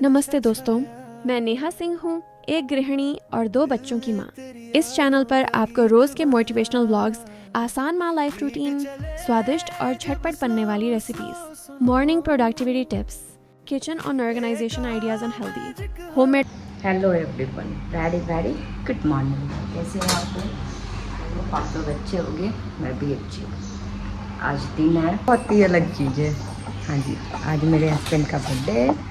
नमस्ते दोस्तों, मैं नेहा सिंह हूँ, एक गृहिणी और 2 बच्चों की माँ। इस चैनल पर आपको रोज के मोटिवेशनल व्लॉग्स, आसान माँ लाइफ रूटीन, स्वादिष्ट और झटपट बनने वाली recipes, morning productivity tips, kitchen और organization ideas and healthy homemade. Hello everyone, very good morning. कैसे हैं आप लोग? आप लोग अच्छे होंगे, मैं भी अच्छी हूँ। आज दिन है, बहुत ही अलग चीज़ है। हाँ जी, आज मेरे हस्बैंड का बर्थडे है,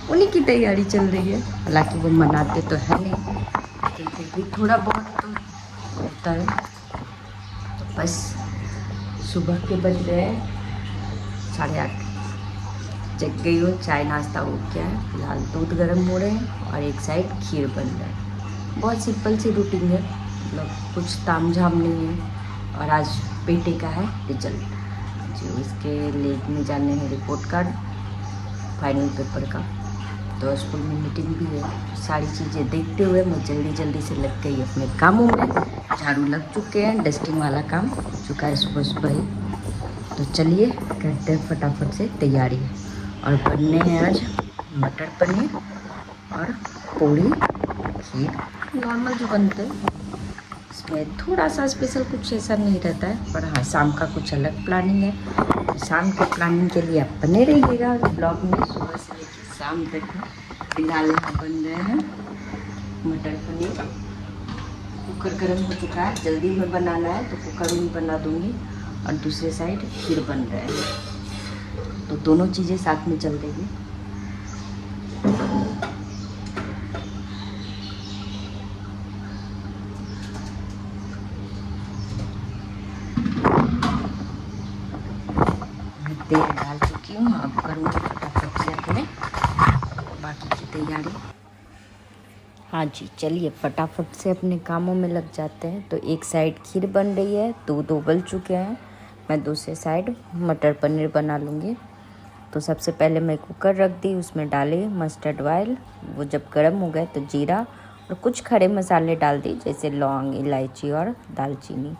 उन्हीं की तैयारी चल रही है। हालांकि वो मनाते तो है नहीं, लेकिन फिर भी थोड़ा बहुत तो होता है। तो बस सुबह के बज रहे हैं 8:30। जग गई हूँ, चाय नाश्ता हो गया है। फिलहाल दूध गर्म हो रहे हैं और एक साइड खीर बन रहा है। बहुत सिंपल सी रूटीन है, मतलब कुछ ताम झाम नहीं है। और आज बेटे का है रिजल्ट जी, उसके लेने जाने हैं रिपोर्ट कार्ड फाइनल पेपर का। तो स्कूल में मीटिंग भी है। तो सारी चीज़ें देखते हुए मैं जल्दी से लग गई अपने कामों में। झाड़ू लग चुके हैं, डस्टिंग वाला काम हो चुका है सुबह ही। तो चलिए करते हैं फटाफट से तैयारी। और बनने हैं आज मटर पनीर और पूड़ी खीर, नॉर्मल जो बनते हैं। इसमें थोड़ा सा स्पेशल कुछ ऐसा नहीं रहता है, पर हाँ शाम का कुछ अलग प्लानिंग है। तो शाम के प्लानिंग के लिए आप बने रहिएगा ब्लॉग में सुबह से लेकर शाम तक। फिलहाल यहाँ बन रहे हैं मटर पनीर। कुकर गर्म हो चुका है, जल्दी में बनाना है तो कुकर में बना दूँगी। और दूसरे साइड खीर बन रहे हैं, तो दोनों चीज़ें साथ में चल रही है। तेल डाल चुकी हूँ, अब करूँगी फटाफट से अपने बाकी की तैयारी। हाँ जी, चलिए फटाफट से अपने कामों में लग जाते हैं। तो एक साइड खीर बन रही है, दूध उबल चुके हैं, मैं दूसरे साइड मटर पनीर बना लूँगी। तो सबसे पहले मैं कुकर रख दी, उसमें डाली मस्टर्ड ऑयल। वो जब गर्म हो गए तो जीरा और कुछ खड़े मसाले डाल दी, जैसे लौंग, इलायची और दालचीनी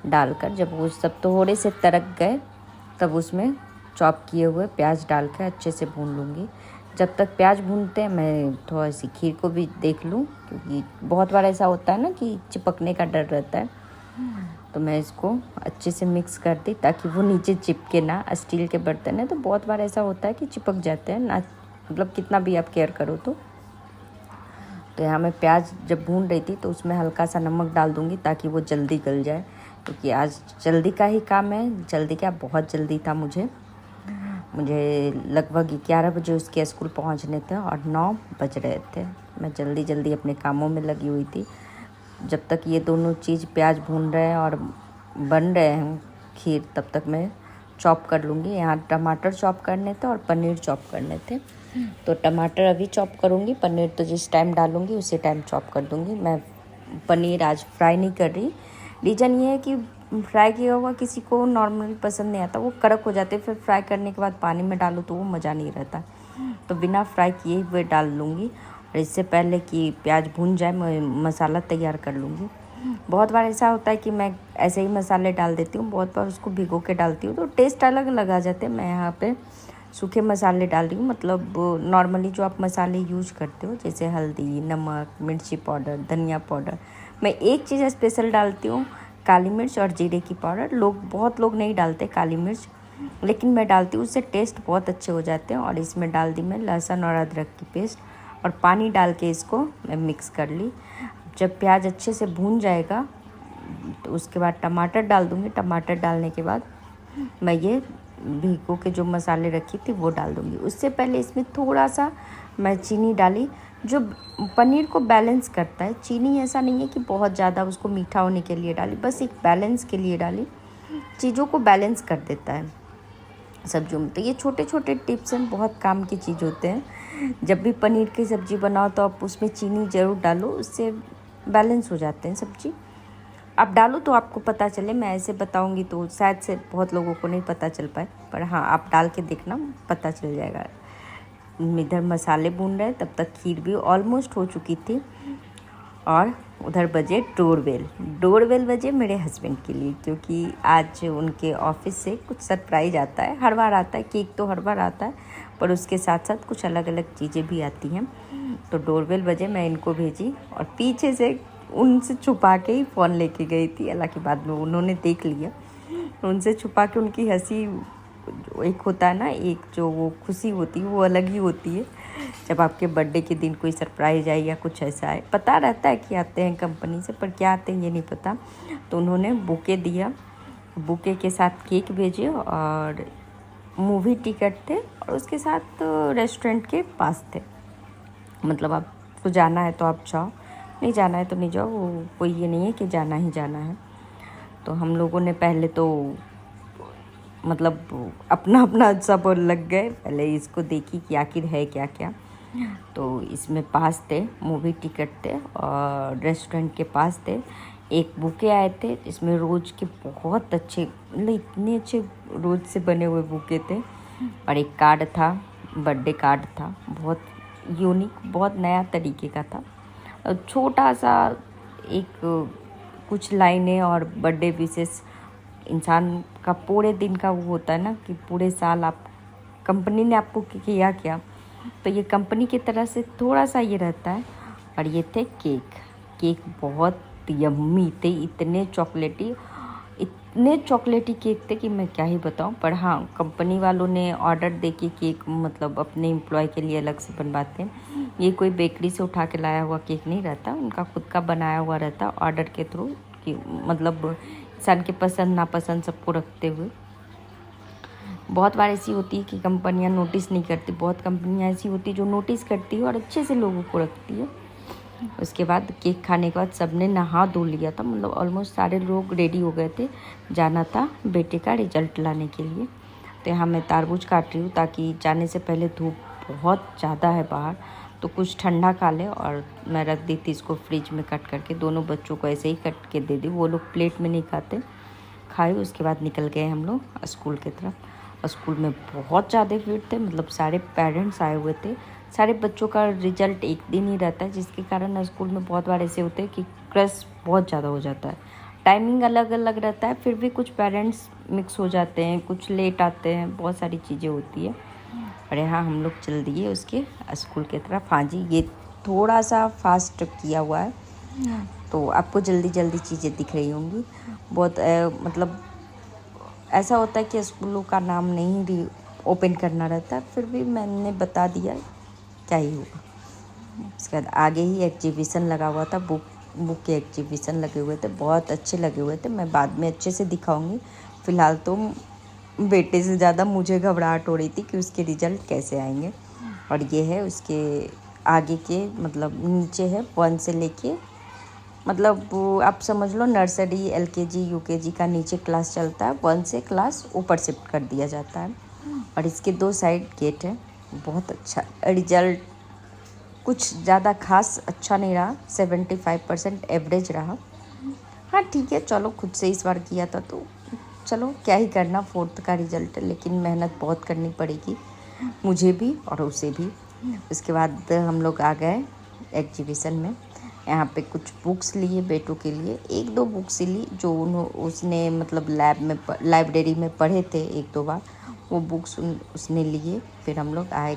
डालकर जब वो सब थोड़े से तड़क गए तब उसमें चॉप किए हुए प्याज डालकर अच्छे से भून लूँगी। जब तक प्याज भूनते हैं मैं थोड़ा सी खीर को भी देख लूँ, क्योंकि बहुत बार ऐसा होता है ना कि चिपकने का डर रहता है। तो मैं इसको अच्छे से मिक्स कर दी ताकि वो नीचे चिपके ना। स्टील के बर्तन है तो बहुत बार ऐसा होता है कि चिपक जाते हैं ना, मतलब कितना भी आप केयर करो तो। यहाँ मैं प्याज जब भून रही थी तो उसमें हल्का सा नमक डाल दूँगी ताकि वो जल्दी गल जाए, क्योंकि आज जल्दी का ही काम है। जल्दी क्या, बहुत जल्दी था मुझे लगभग 11 बजे उसके स्कूल पहुंचने थे और 9 बज रहे थे। मैं जल्दी अपने कामों में लगी हुई थी। जब तक ये दोनों चीज़ प्याज भून रहे हैं और बन रहे हैं खीर, तब तक मैं चॉप कर लूँगी। यहाँ टमाटर चॉप करने थे और पनीर चॉप करने थे। तो टमाटर अभी चॉप करूँगी, पनीर तो जिस टाइम डालूँगी उसी टाइम चॉप कर दूँगी। मैं पनीर आज फ्राई नहीं कर रही। रीज़न ये है कि फ्राई किया हुआ किसी को नॉर्मली पसंद नहीं आता, वो कड़क हो जाते, फिर फ्राई करने के बाद पानी में डालो तो वो मज़ा नहीं रहता। तो बिना फ्राई किए हुए डाल लूँगी। और इससे पहले कि प्याज भून जाए मैं मसाला तैयार कर लूँगी। बहुत बार ऐसा होता है कि मैं ऐसे ही मसाले डाल देती हूँ, बहुत बार उसको भिगो के डालती हूँ तो टेस्ट अलग अलग आ जाते हैं। मैं यहाँ पे सूखे मसाले डाल रही हूँ, मतलब नॉर्मली जो आप मसाले यूज़ करते हो, जैसे हल्दी, नमक, मिर्ची पाउडर, धनिया पाउडर। मैं एक चीज़ स्पेशल डालती हूँ, काली मिर्च और जीरे की पाउडर। बहुत लोग नहीं डालते काली मिर्च, लेकिन मैं डालती हूँ, उससे टेस्ट बहुत अच्छे हो जाते हैं। और इसमें डाल दी मैं लहसुन और अदरक की पेस्ट और पानी डाल के इसको मैं मिक्स कर ली। जब प्याज अच्छे से भून जाएगा तो उसके बाद टमाटर डाल दूँगी। टमाटर डालने के बाद मैं ये भिगो के जो मसाले रखी थी वो डाल दूँगी। उससे पहले इसमें थोड़ा सा मैं चीनी डाली, जो पनीर को बैलेंस करता है। चीनी ऐसा नहीं है कि बहुत ज़्यादा उसको मीठा होने के लिए डाली, बस एक बैलेंस के लिए डाली, चीज़ों को बैलेंस कर देता है सब्जियों में। तो ये छोटे छोटे टिप्स हैं, बहुत काम की चीज़ होते हैं। जब भी पनीर की सब्ज़ी बनाओ तो आप उसमें चीनी ज़रूर डालो, उससे बैलेंस हो जाते हैं सब्ज़ी। आप डालो तो आपको पता चले, मैं ऐसे बताऊंगी तो शायद से बहुत लोगों को नहीं पता चल पाए, पर हाँ आप डाल के देखना, पता चल जाएगा। इधर मसाले भून रहे, तब तक खीर भी ऑलमोस्ट हो चुकी थी। और उधर बजे डोरबेल बजे मेरे हस्बैंड के लिए, क्योंकि आज उनके ऑफिस से कुछ सरप्राइज़ आता है। हर बार आता है, केक तो हर बार आता है, पर उसके साथ साथ कुछ अलग अलग चीज़ें भी आती हैं। तो डोरबेल बजे, मैं इनको भेजी और पीछे से उनसे छुपा के ही फ़ोन लेके गई थी। हालांकि बाद में उन्होंने देख लिया। उनसे छुपा के उनकी हंसी, एक होता है ना, एक जो वो खुशी होती है वो अलग ही होती है जब आपके बर्थडे के दिन कोई सरप्राइज आए या कुछ ऐसा आए। पता रहता है कि आते हैं कंपनी से, पर क्या आते हैं ये नहीं पता। तो उन्होंने बुके दिया, बुके के साथ केक भेजे और मूवी टिकट थे और उसके साथ रेस्टोरेंट के पास थे। मतलब आपको जाना है तो आप जाओ, नहीं जाना है तो नहीं जाओ, वो कोई ये नहीं है कि जाना ही जाना है। तो हम लोगों ने पहले तो मतलब अपना अपना सब लग गए, पहले इसको देखी कि आखिर है क्या क्या। तो इसमें पास थे, मूवी टिकट थे और रेस्टोरेंट के पास थे। एक बुके आए थे जिसमें रोज़ के बहुत अच्छे, मतलब इतने अच्छे रोज़ से बने हुए बुके थे। और एक कार्ड था, बर्थडे कार्ड था, बहुत यूनिक, बहुत नया तरीके का था। छोटा सा एक कुछ लाइनें और बर्थडे विशेष इंसान का पूरे दिन का वो होता है ना कि पूरे साल आप कंपनी ने आपको किया क्या, तो ये कंपनी की तरह से थोड़ा सा ये रहता है। और ये थे केक बहुत यम्मी थे, इतने चॉकलेटी केक थे कि मैं क्या ही बताऊं। पर हाँ, कंपनी वालों ने ऑर्डर दे के केक मतलब अपने एम्प्लॉय के लिए अलग से बनवाते हैं। ये कोई बेकरी से उठा के लाया हुआ केक नहीं रहता, उनका खुद का बनाया हुआ रहता ऑर्डर के थ्रू, कि मतलब इंसान के पसंद नापसंद सबको रखते हुए। बहुत बार ऐसी होती है कि कंपनियां नोटिस नहीं करती, बहुत कंपनियां ऐसी होती है जो नोटिस करती है और अच्छे से लोगों को रखती है। उसके बाद केक खाने के बाद सबने नहा धो लिया था, मतलब ऑलमोस्ट सारे लोग रेडी हो गए थे, जाना था बेटे का रिजल्ट लाने के लिए। तो यहाँ मैं तरबूज काट रही हूँ ताकि जाने से पहले धूप बहुत ज़्यादा है बाहर, तो कुछ ठंडा खा ले। और मैं रख दी थी इसको फ्रिज में कट करके, दोनों बच्चों को ऐसे ही कट के दे दी, वो लोग प्लेट में नहीं खाते, खाए। उसके बाद निकल गए हम लोग स्कूल की तरफ। स्कूल में बहुत ज़्यादा भीड़ थे, मतलब सारे पेरेंट्स आए हुए थे। सारे बच्चों का रिजल्ट एक दिन ही रहता है, जिसके कारण स्कूल में बहुत बार ऐसे होते हैं कि क्रश बहुत ज़्यादा हो जाता है। टाइमिंग अलग अलग रहता है, फिर भी कुछ पेरेंट्स मिक्स हो जाते हैं, कुछ लेट आते हैं, बहुत सारी चीज़ें होती है। और यहाँ हम लोग चल दिए उसके स्कूल की तरफ। हाँ जी, ये थोड़ा सा फास्ट किया हुआ है तो आपको जल्दी जल्दी चीज़ें दिख रही होंगी। बहुत मतलब ऐसा होता है कि स्कूलों का नाम नहीं ओपन करना रहता, फिर भी मैंने बता दिया, क्या ही होगा। उसके बाद आगे ही एग्जीबिशन लगा हुआ था, बुक के एग्जीबिशन लगे हुए थे, बहुत अच्छे लगे हुए थे। मैं बाद में अच्छे से दिखाऊंगी। फ़िलहाल तो बेटे से ज़्यादा मुझे घबराहट हो रही थी कि उसके रिज़ल्ट कैसे आएंगे। और ये है उसके आगे के, मतलब नीचे है 1 से लेके, मतलब आप समझ लो नर्सरी, LKG, UKG का नीचे क्लास चलता है, 1 से क्लास ऊपर शिफ्ट कर दिया जाता है। और इसके 2 साइड गेट है। बहुत अच्छा रिजल्ट, कुछ ज़्यादा खास अच्छा नहीं रहा, 75% एवरेज रहा। हाँ ठीक है, चलो खुद से इस बार किया था तो चलो क्या ही करना, 4th का रिजल्ट है, लेकिन मेहनत बहुत करनी पड़ेगी मुझे भी और उसे भी। उसके बाद हम लोग आ गए एग्जीबिशन में। यहाँ पे कुछ बुक्स लिए बेटों के लिए, 1-2 बुक्स ली जो उसने मतलब लाइब्रेरी में पढ़े थे 1-2 बार, वो बुक्स उसने लिए। फिर हम लोग आए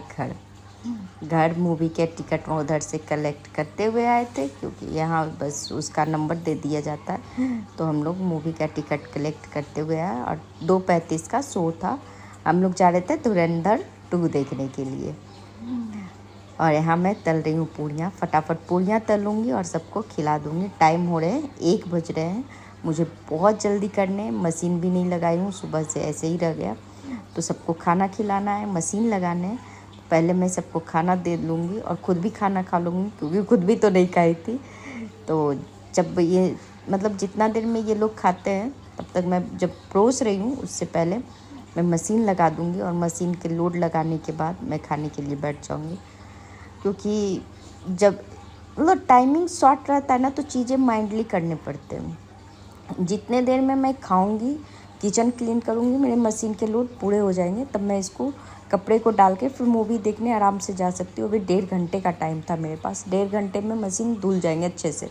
घर मूवी के टिकट में उधर से कलेक्ट करते हुए आए थे, क्योंकि यहाँ बस उसका नंबर दे दिया जाता है। तो हम लोग मूवी का टिकट कलेक्ट करते हुए आए और 2:35 का शो था। हम लोग जा रहे थे धुरंधर 2 देखने के लिए। और यहाँ मैं तल रही हूँ पूड़ियाँ, फटाफट पूड़ियाँ तलूँगी और सबको खिला दूँगी। टाइम हो रहे हैं 1 बज रहे हैं, मुझे बहुत जल्दी करने, मशीन भी नहीं लगाई हूँ, सुबह से ऐसे ही रह गया। तो सबको खाना खिलाना है, मशीन लगाने है। पहले मैं सबको खाना दे लूँगी और ख़ुद भी खाना खा लूँगी, क्योंकि खुद भी तो नहीं खाई थी। तो जब ये मतलब जितना देर में ये लोग खाते हैं तब तक मैं जब परोस रही हूँ उससे पहले मैं मशीन लगा दूँगी, और मशीन के लोड लगाने के बाद मैं खाने के लिए बैठ जाऊँगी। क्योंकि जब मतलब टाइमिंग शॉर्ट रहता है ना, तो चीज़ें माइंडली करने पड़ते हैं। जितने देर में मैं खाऊंगी, किचन क्लीन करूंगी, मेरे मशीन के लोड पूरे हो जाएंगे, तब मैं इसको कपड़े को डाल के फिर मूवी देखने आराम से जा सकती हूँ। अभी 1.5 घंटे का टाइम था मेरे पास, 1.5 घंटे में मशीन धुल जाएंगे अच्छे से।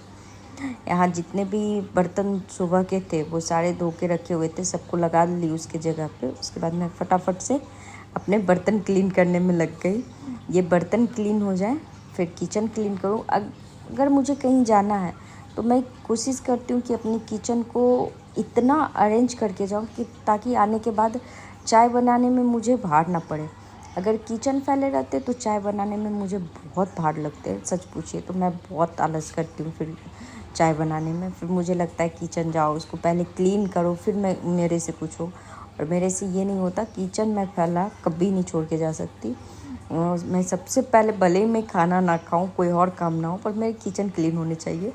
यहाँ जितने भी बर्तन सुबह के थे वो सारे धो के रखे हुए थे, सबको लगा ली उसके जगह पे। उसके बाद मैं फटाफट से अपने बर्तन क्लीन करने में लग गई। ये बर्तन क्लीन हो जाए फिर किचन क्लीन करूँ। अगर मुझे कहीं जाना है तो मैं कोशिश करती हूँ कि अपनी किचन को इतना अरेंज करके जाऊँ कि ताकि आने के बाद चाय बनाने में मुझे भार ना पड़े। अगर किचन फैले रहते तो चाय बनाने में मुझे बहुत भार लगते हैं, सच पूछिए तो मैं बहुत आलस करती हूँ फिर चाय बनाने में। फिर मुझे लगता है किचन जाओ, उसको पहले क्लीन करो, फिर मेरे से कुछ हो। और मेरे से ये नहीं होता, किचन में फैला कभी नहीं छोड़ के जा सकती। मैं सबसे पहले भले ही मैं खाना ना खाऊं, कोई और काम ना हो, पर मेरी किचन क्लीन होनी चाहिए,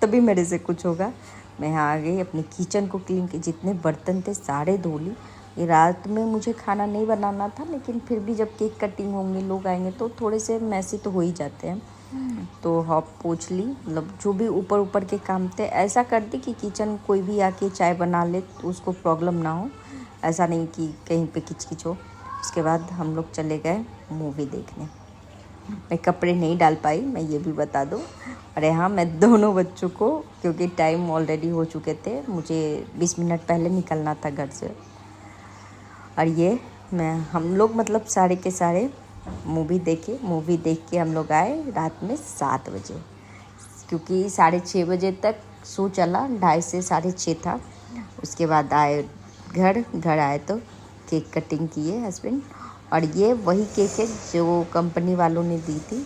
तभी मेरे से कुछ होगा। मैं यहाँ आ गई, अपने किचन को क्लीन की, जितने बर्तन थे सारे धो ली। ये रात में मुझे खाना नहीं बनाना था, लेकिन फिर भी जब केक कटिंग होंगे, लोग आएंगे तो थोड़े से मैसी तो हो ही जाते हैं। तो हॉप पोंछ ली, मतलब जो भी ऊपर ऊपर के काम थे ऐसा कर दी कि किचन कोई भी आके चाय बना ले तो उसको प्रॉब्लम ना हो, ऐसा नहीं कि कहीं पे किचकिच हो। उसके बाद हम लोग चले गए मूवी देखने। मैं कपड़े नहीं डाल पाई, मैं ये भी बता दूँ। अरे हाँ, मैं दोनों बच्चों को, क्योंकि टाइम ऑलरेडी हो चुके थे, मुझे 20 मिनट पहले निकलना था घर से। और ये हम लोग मतलब सारे के सारे मूवी देख के हम लोग आए रात में 7 बजे, क्योंकि 6:30 बजे तक शो चला, 2:30 से 6:30 था। उसके बाद आए घर आए तो केक कटिंग किए हस्बैंड। और ये वही केक है जो कंपनी वालों ने दी थी।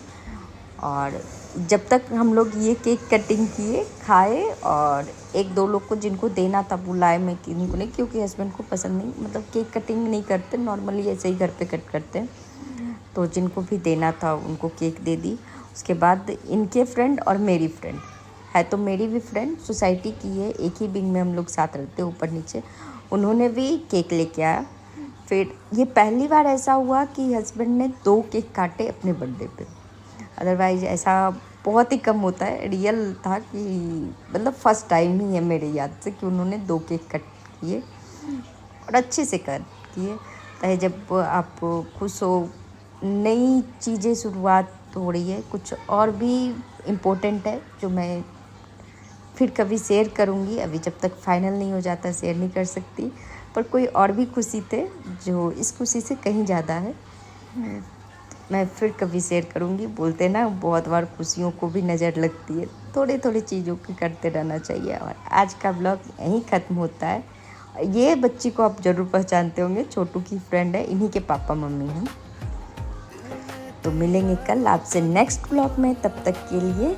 और जब तक हम लोग ये केक कटिंग किए, खाए, और 1-2 लोग को जिनको देना था बुलाए, मैं किन्हीं को नहीं, क्योंकि हस्बैंड को पसंद नहीं, मतलब केक कटिंग नहीं करते, नॉर्मली ऐसे ही घर पे कट करते हैं। तो जिनको भी देना था उनको केक दे दी। उसके बाद इनके फ्रेंड और मेरी फ्रेंड है, तो मेरी भी फ्रेंड सोसाइटी की है, एक ही विंग में हम लोग साथ रहते हैं, ऊपर नीचे। उन्होंने भी केक लेके आया। फिर ये पहली बार ऐसा हुआ कि हस्बैंड ने 2 केक काटे अपने बर्थडे पे, अदरवाइज ऐसा बहुत ही कम होता है। रियल था कि मतलब फर्स्ट टाइम ही है मेरे याद से कि उन्होंने 2 केक कट किए और अच्छे से कट किए। चाहे जब आप खुश हो, नई चीज़ें शुरुआत हो रही है, कुछ और भी इम्पोर्टेंट है जो मैं फिर कभी शेयर करूँगी। अभी जब तक फाइनल नहीं हो जाता शेयर नहीं कर सकती, पर कोई और भी खुशी थे जो इस खुशी से कहीं ज़्यादा है, मैं फिर कभी शेयर करूँगी। बोलते ना, बहुत बार खुशियों को भी नज़र लगती है, थोड़े थोड़े चीज़ों की करते रहना चाहिए। और आज का ब्लॉग यहीं ख़त्म होता है। ये बच्ची को आप ज़रूर पहचानते होंगे, छोटू की फ्रेंड है, इन्हीं के पापा मम्मी हैं। तो मिलेंगे कल आपसे नेक्स्ट ब्लॉग में, तब तक के लिए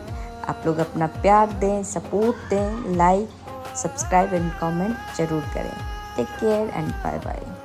आप लोग अपना प्यार दें, सपोर्ट दें, लाइक, सब्सक्राइब एंड कमेंट ज़रूर करें। Take care and bye bye.